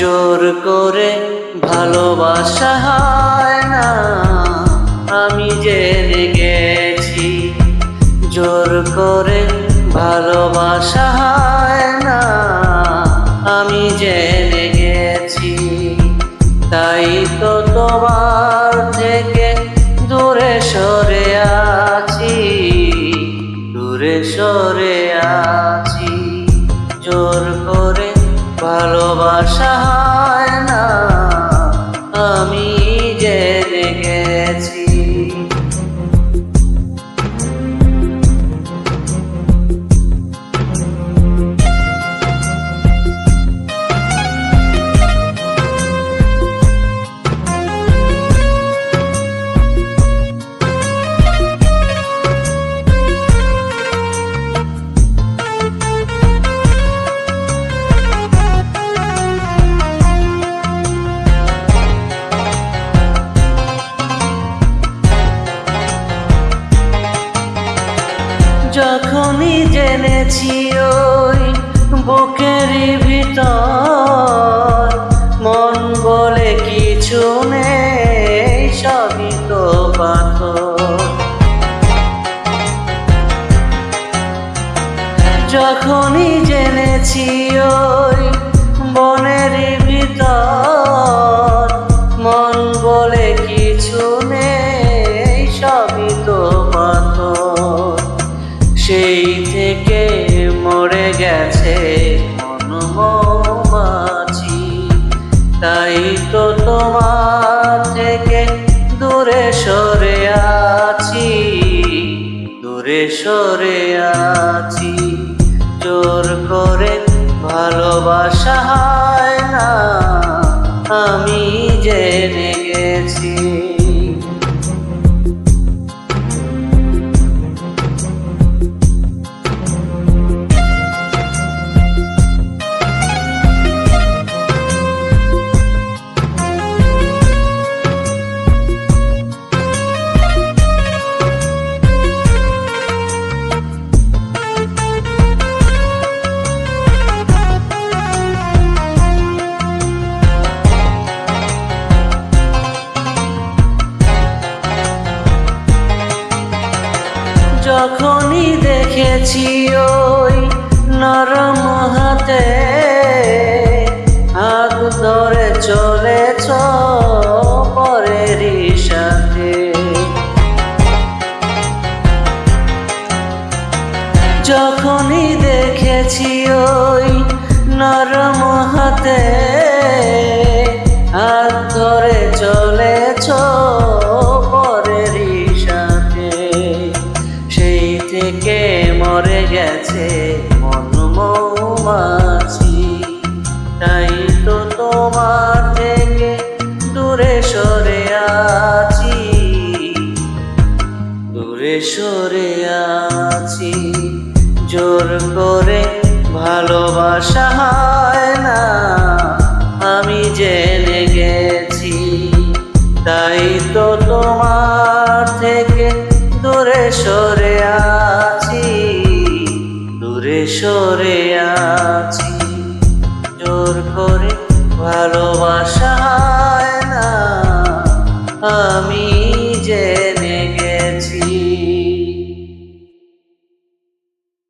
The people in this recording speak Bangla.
জোর করে ভালোবাসা হয় না, আমি জেনে গেছি। জোর করে ভালোবাসা হয় না, আমি জেনে গেছি। তাই তো তোমার থেকে দূরে সরে আছি, দূরে সরে আছি। জোর করে ভালোবাসা হয় না, আমি জেনে গেছি। যখনই জেনেছি ওই বুকের ভিতর মন বলে কিছু নেই, সবই তো পাথর। যখনই জেনেছি ওই বনের ভিতর মন বলে কিছু নেই, সবই তো পাথর। সেই থেকে মরে গেছে মন মৌমাছি, তাই তো তোমার থেকে দূরে সরে আছি, দূরে সরে আছি। জোর করে ভালোবাসা হয় না, আমি জেনে গেছি। যখনই দেখেছি ওই নরম হাতে হাত ধরে চলেছ পরেরই সাথে, যখনই দেখেছি ওই নরম হাতে হাত ধরে চলেছ পরেরই সাথে, সেই থেকে মরে গেছে মন মৌমাছি। তাই তো তোমার থেকে দূরে সরে আছি, দূরে সরে আছি। জোর করে ভালোবাসা হয় না, আমি জেনে গেছি। তাই তো তোমার থেকে দূরে সরে আছি, দূরে সরে আছি। জোর করে ভালোবাসা হয় না, আমি